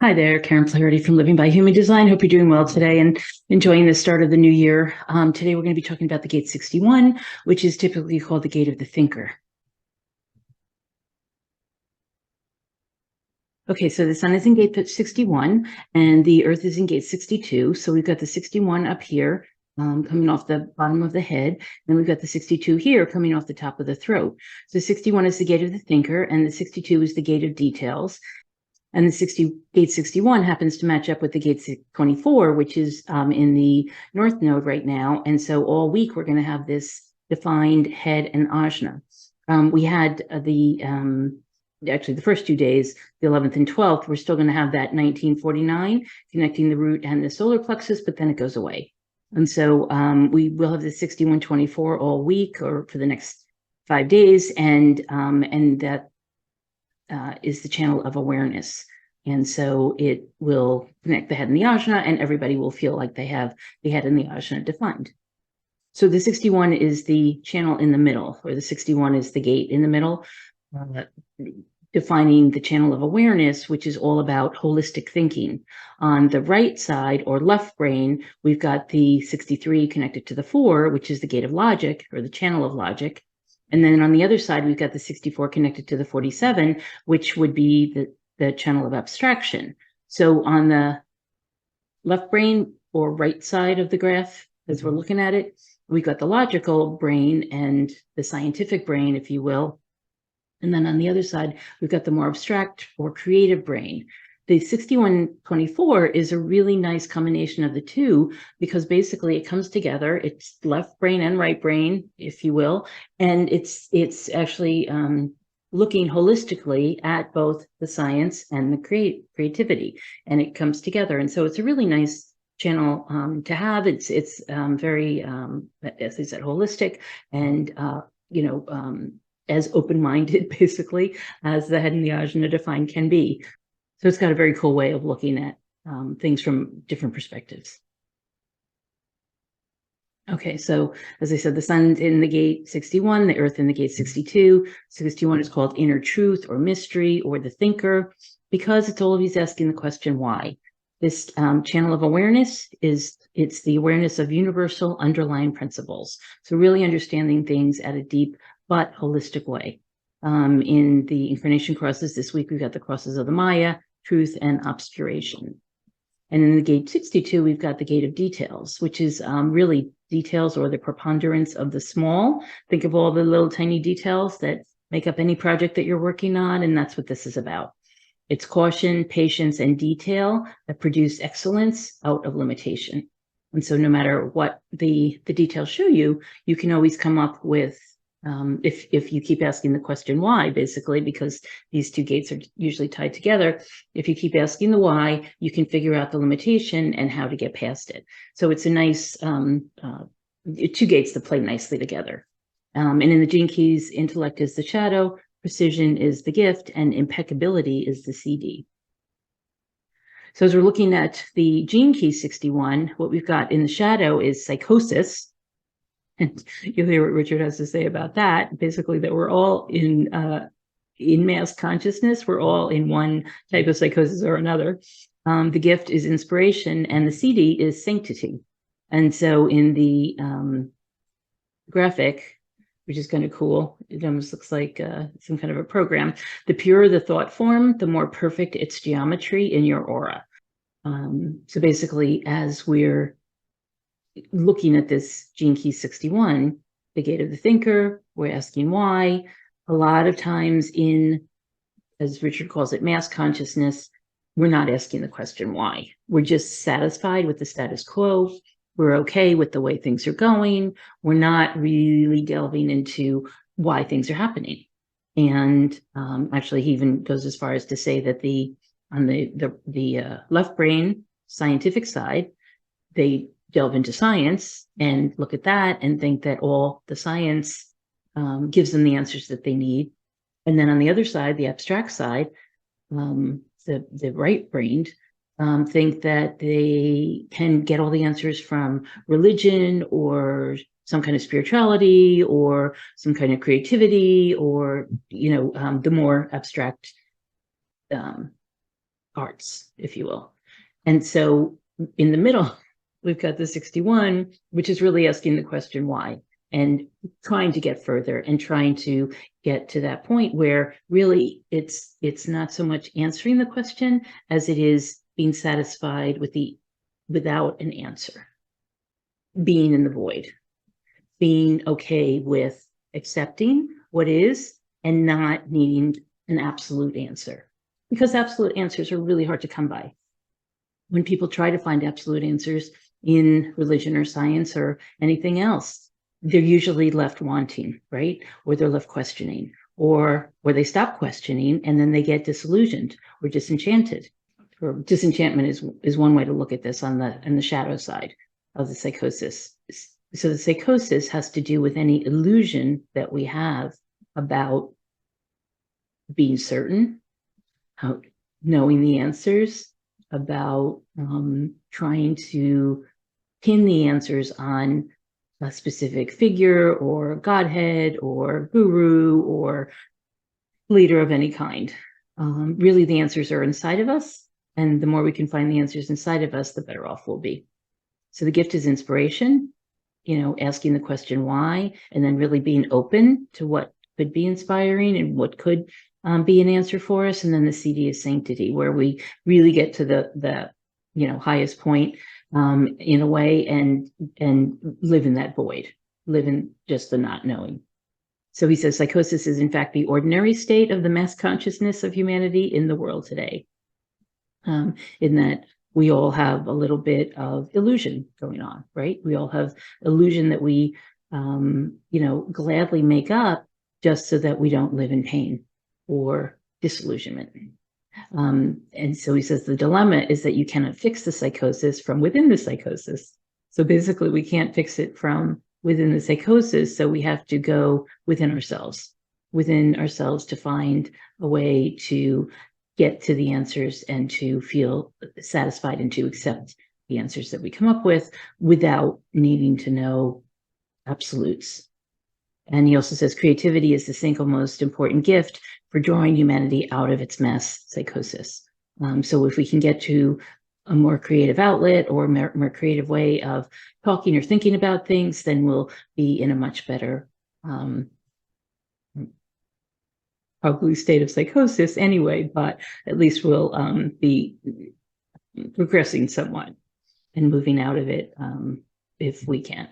Hi there, Karen Flaherty from Living by Human Design. Hope you're doing well today and enjoying the start of the new year. Today we're going to be talking about the gate 61, which is typically called the gate of the thinker. Okay, so the sun is in gate 61 and the earth is in gate 62. So we've got the 61 up here coming off the bottom of the head, and we've got the 62 here coming off the top of the throat. So 61 is the gate of the thinker, and the 62 is the gate of details. And the gate 61 happens to match up with the gate 24, which is in the north node right now. And so all week we're going to have this defined head and ajna. We had actually the first 2 days, the 11th and 12th, we're still going to have that 1949 connecting the root and the solar plexus, but then it goes away. And so we will have the 6124 all week or for the next 5 days. And that is the channel of awareness. And so it will connect the head and the ajna, and everybody will feel like they have the head and the ajna defined. So the 61 is the channel in the middle, or the 61 is the gate in the middle, defining the channel of awareness, which is all about holistic thinking. On the right side or left brain, we've got the 63 connected to the 4, which is the gate of logic or the channel of logic. And then on the other side, we've got the 64 connected to the 47, which would be the channel of abstraction. So on the left brain or right side of the graph, as we're looking at it, we've got the logical brain and the scientific brain, if you will. And then on the other side, we've got the more abstract or creative brain. The 6124 is a really nice combination of the two because basically it comes together. It's left brain and right brain, if you will, and it's actually looking holistically at both the science and the creativity, and it comes together. And so it's a really nice channel to have. It's very, as I said, holistic and as open-minded, basically, as the head and the ajna defined can be. So it's got a very cool way of looking at things from different perspectives. Okay, so as I said, the sun's in the gate 61, the earth in the gate 62. 61 is called inner truth or mystery or the thinker because it's always asking the question why. This channel of awareness it's the awareness of universal underlying principles. So really understanding things at a deep but holistic way. In the incarnation crosses this week, we've got the crosses of the Maya, truth, and obscuration. And in the gate 62, we've got the gate of details, which is really details or the preponderance of the small. Think of all the little tiny details that make up any project that you're working on, and that's what this is about. It's caution, patience, and detail that produce excellence out of limitation. And so no matter what the details show you, you can always come up with if you keep asking the question why, basically, because these two gates are usually tied together, if you keep asking the why, you can figure out the limitation and how to get past it. So it's a nice two gates that play nicely together. And in the gene keys, intellect is the shadow, precision is the gift, and impeccability is the CD. So as we're looking at the gene key 61, what we've got in the shadow is psychosis. And you'll hear what Richard has to say about that. Basically, that we're all in mass consciousness. We're all in one type of psychosis or another. The gift is inspiration, and the CD is sanctity. And so in the graphic, which is kind of cool, it almost looks like some kind of a program. The purer the thought form, the more perfect its geometry in your aura. So basically, as we're looking at this gene key 61, the gate of the thinker, we're asking why. A lot of times in, as Richard calls it, mass consciousness, we're not asking the question why. We're just satisfied with the status quo. We're okay with the way things are going. We're not really delving into why things are happening. And actually, he even goes as far as to say that on the left brain scientific side, they delve into science and look at that and think that all the science gives them the answers that they need. And then on the other side, the abstract side, the right-brained think that they can get all the answers from religion or some kind of spirituality or some kind of creativity or, the more abstract arts, if you will. And so in the middle, we've got the 61, which is really asking the question why, and trying to get further and trying to get to that point where really it's not so much answering the question as it is being satisfied without an answer, being in the void, being okay with accepting what is and not needing an absolute answer, because absolute answers are really hard to come by. When people try to find absolute answers in religion or science or anything else, they're usually left wanting, right? Or they're left questioning, or they stop questioning and then they get disillusioned or disenchanted. Or disenchantment is one way to look at this on the shadow side of the psychosis. So the psychosis has to do with any illusion that we have about being certain, knowing the answers, about trying to pin the answers on a specific figure or Godhead or guru or leader of any kind. Really, the answers are inside of us. And the more we can find the answers inside of us, the better off we'll be. So the gift is inspiration, asking the question why, and then really being open to what could be inspiring and what could be an answer for us. And then the CD is sanctity, where we really get to the highest point in a way and live in that void, live in just the not knowing. So he says psychosis is in fact the ordinary state of the mass consciousness of humanity in the world today. In that we all have a little bit of illusion going on, right? We all have illusion that we, gladly make up just so that we don't live in pain or disillusionment. And so he says the dilemma is that you cannot fix the psychosis from within the psychosis. So basically, we can't fix it from within the psychosis. So we have to go within ourselves to find a way to get to the answers and to feel satisfied and to accept the answers that we come up with without needing to know absolutes. And he also says creativity is the single most important gift for drawing humanity out of its mass psychosis. So if we can get to a more creative outlet or more creative way of talking or thinking about things, then we'll be in a much better probably state of psychosis anyway, but at least we'll be progressing somewhat and moving out of it if we can.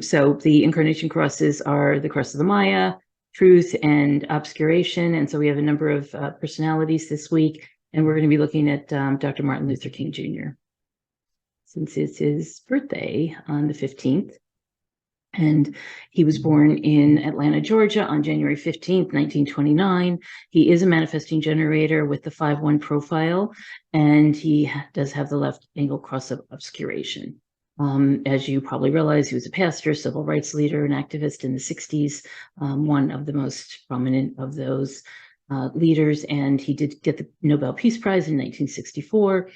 So the incarnation crosses are the cross of the Maya, truth, and obscuration. And so we have a number of personalities this week, and we're going to be looking at Dr. Martin Luther King Jr. since it's his birthday on the 15th. And he was born in Atlanta, Georgia on January 15th, 1929. He is a manifesting generator with the 5-1 profile, and he does have the left angle cross of obscuration. As you probably realize, he was a pastor, civil rights leader, and activist in the 60s, one of the most prominent of those leaders. And he did get the Nobel Peace Prize in 1964.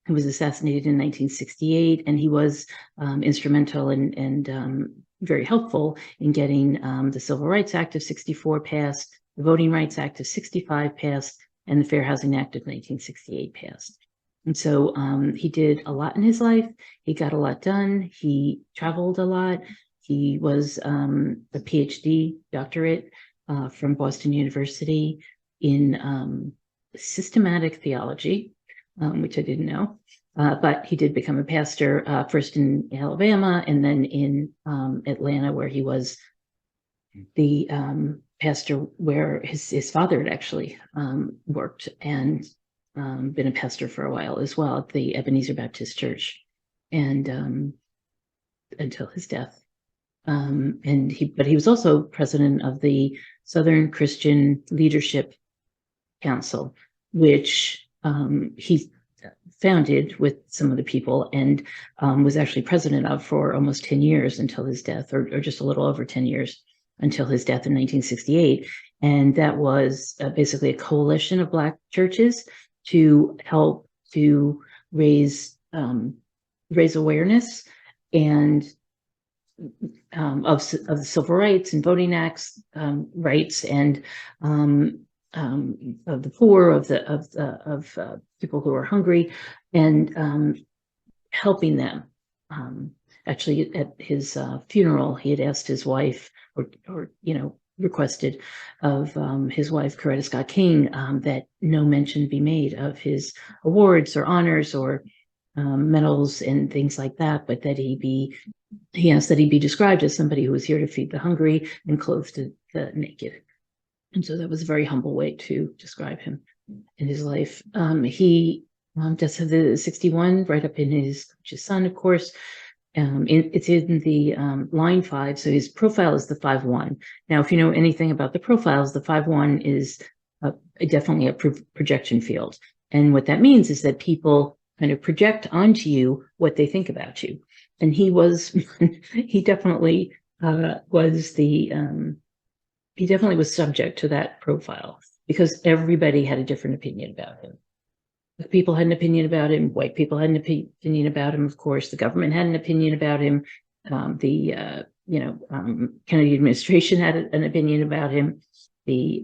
He was assassinated in 1968, and he was instrumental and very helpful in getting the Civil Rights Act of 64 passed, the Voting Rights Act of 65 passed, and the Fair Housing Act of 1968 passed. And so he did a lot in his life. He got a lot done. He traveled a lot. He was a PhD doctorate from Boston University in systematic theology, which I didn't know. But he did become a pastor first in Alabama and then in Atlanta, where he was the pastor where his father had actually worked and been a pastor for a while as well at the Ebenezer Baptist Church, and until his death. But he was also president of the Southern Christian Leadership Council, which he founded with some of the people and was actually president of for almost 10 years until his death, or just a little over 10 years until his death in 1968. And that was basically a coalition of Black churches to help to raise awareness and of the civil rights and voting acts rights, and of the poor, of people who are hungry, and helping them. Actually, at his funeral, he had asked his wife, or requested of his wife, Coretta Scott King, that no mention be made of his awards or honors or medals and things like that, but that he asked that he be described as somebody who was here to feed the hungry and clothe the naked. And so that was a very humble way to describe him in his life. He just had the 61 right up in his son, of course. It's in the line 5, so his profile is the 5-1. Now, if you know anything about the profiles, the 5-1 is definitely a projection field. And what that means is that people kind of project onto you what they think about you. And he definitely was subject to that profile because everybody had a different opinion about him. Black people had an opinion about him. White people had an opinion about him. Of course, the government had an opinion about him. The Kennedy administration had an opinion about him. The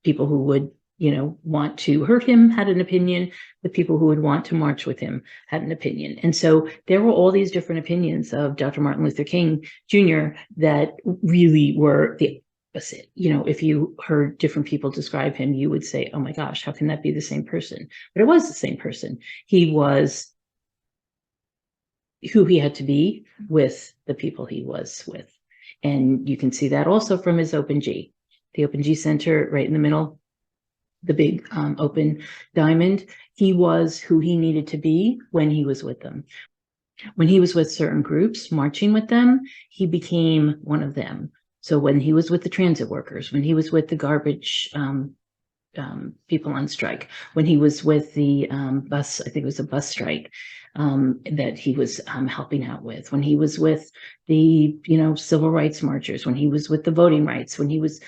people who would want to hurt him had an opinion. The people who would want to march with him had an opinion. And so there were all these different opinions of Dr. Martin Luther King Jr. that really were the opposite. If you heard different people describe him, you would say, oh my gosh, how can that be the same person? But it was the same person. He was who he had to be with the people he was with. And you can see that also from his Open G. The Open G Center right in the middle, the big open diamond. He was who he needed to be when he was with them. When he was with certain groups, marching with them, he became one of them. So when he was with the transit workers, when he was with the garbage people on strike, when he was with the bus, I think it was a bus strike that he was helping out with, when he was with the civil rights marchers, when he was with the voting rights, when he was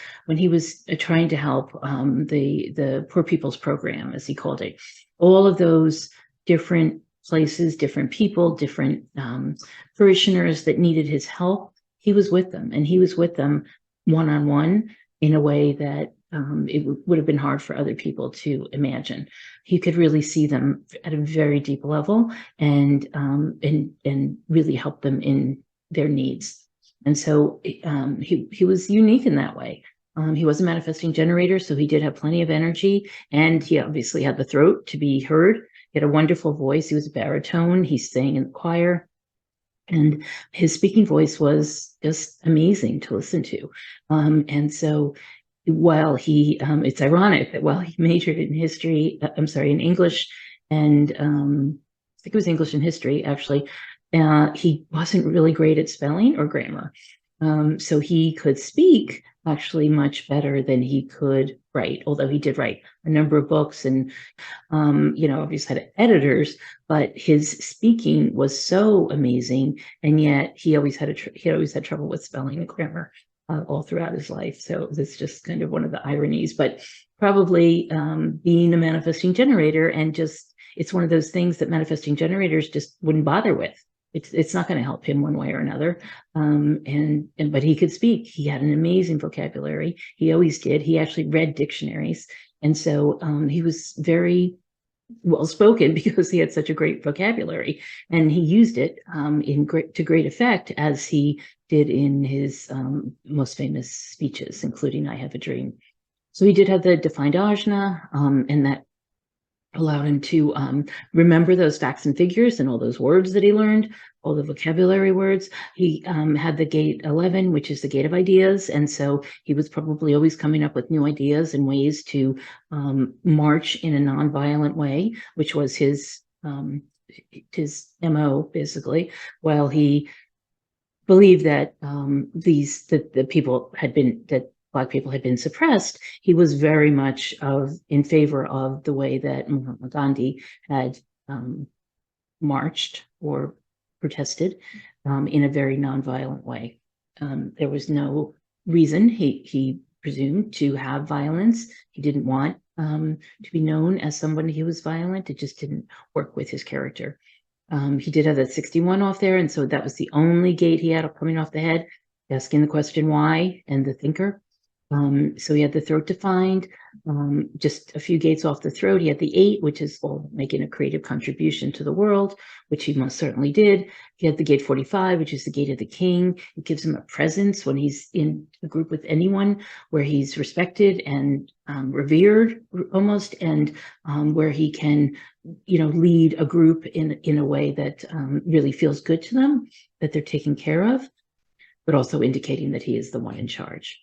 trying to help the Poor People's Program, as he called it, all of those different places, different people, different parishioners that needed his help, he was with them, and he was with them one-on-one in a way that it would have been hard for other people to imagine. He could really see them at a very deep level and really help them in their needs. And so he was unique in that way. He was a manifesting generator, so he did have plenty of energy, and he obviously had the throat to be heard. He had a wonderful voice. He was a baritone. He sang in the choir. And his speaking voice was just amazing to listen to. And so while it's ironic that while he majored in in English, and I think it was English and history, actually, he wasn't really great at spelling or grammar. So he could speak actually much better than he could write, although he did write a number of books and, obviously had editors, but his speaking was so amazing. And yet he always had trouble with spelling and grammar all throughout his life. So that's just kind of one of the ironies, but probably being a manifesting generator and it's one of those things that manifesting generators just wouldn't bother with. It's not going to help him one way or another. But he could speak. He had an amazing vocabulary. He always did. He actually read dictionaries. And so he was very well spoken because he had such a great vocabulary, and he used it to great effect, as he did in his most famous speeches, including I Have a Dream. So he did have the defined Ajna, and that allowed him to remember those facts and figures and all those words that he learned, all the vocabulary words. He had the gate 11, which is the gate of ideas. And so he was probably always coming up with new ideas and ways to march in a nonviolent way, which was his MO, basically, while he believed that Black people had been suppressed. He was very much in favor of the way that Mahatma Gandhi had marched or protested in a very nonviolent way. There was no reason, he presumed, to have violence. He didn't want to be known as somebody who was violent. It just didn't work with his character. He did have that 61 off there, and so that was the only gate he had coming off the head, asking the question why, and the thinker. So he had the throat defined, just a few gates off the throat. He had the 8, which is all making a creative contribution to the world, which he most certainly did. He had the gate 45, which is the gate of the king. It gives him a presence when he's in a group with anyone, where he's respected and revered almost, and where he can, lead a group in a way that really feels good to them, that they're taken care of, but also indicating that he is the one in charge.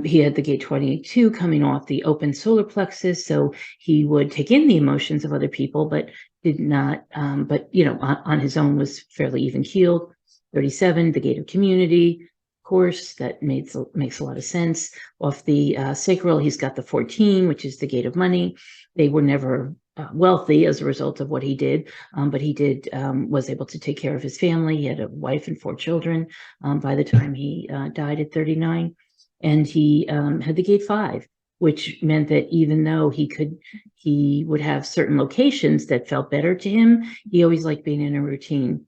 He had the gate 22 coming off the open solar plexus, so he would take in the emotions of other people, but did not, on his own was fairly even keeled. 37, the gate of community, of course, that makes a lot of sense. Off the sacral, he's got the 14, which is the gate of money. They were never wealthy as a result of what he did, but he was able to take care of his family. He had a wife and 4 children by the time he died at 39. And he had the gate 5, which meant that even though he would have certain locations that felt better to him, he always liked being in a routine.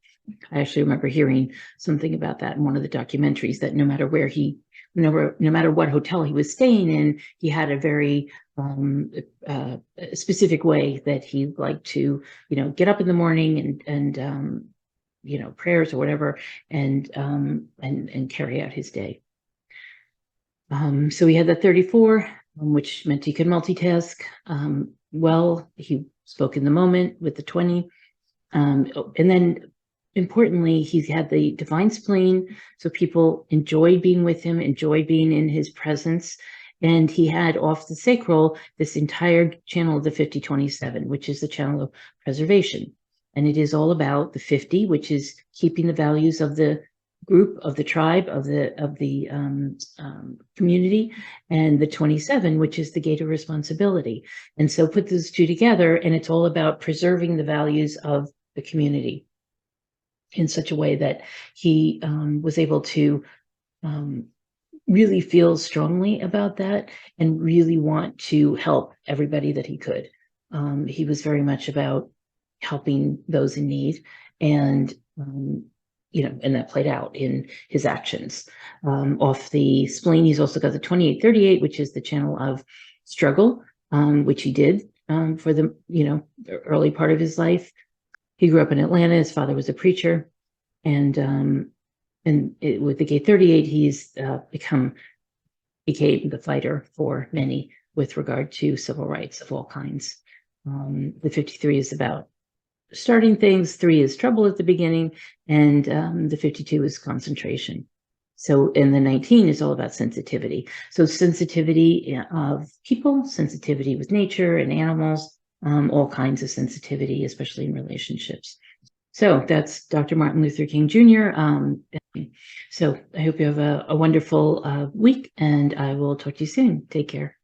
I actually remember hearing something about that in one of the documentaries, that no matter what hotel he was staying in, he had a very specific way that he liked to, get up in the morning and prayers or whatever, and carry out his day. So he had the 34, which meant he could multitask well. He spoke in the moment with the 20. And then importantly, he had the divine spleen. So people enjoyed being with him, enjoyed being in his presence. And he had off the sacral this entire channel of the 5027, which is the channel of preservation. And it is all about the 50, which is keeping the values of the group, of the tribe, of the community, and the 27, which is the gate of responsibility. And so put those two together, and it's all about preserving the values of the community in such a way that he was able to really feel strongly about that and really want to help everybody that he could. He was very much about helping those in need, and and that played out in his actions. Off the spleen, he's also got the 2838, which is the channel of struggle, which he did for the early part of his life. He grew up in Atlanta. His father was a preacher, and with the gate 38, he's became the fighter for many with regard to civil rights of all kinds. The 53 is about starting things, 3 is trouble at the beginning, and the 52 is concentration. So, and the 19 is all about sensitivity. So sensitivity of people, sensitivity with nature and animals, all kinds of sensitivity, especially in relationships. So that's Dr. Martin Luther King Jr. So I hope you have a wonderful week, and I will talk to you soon. Take care.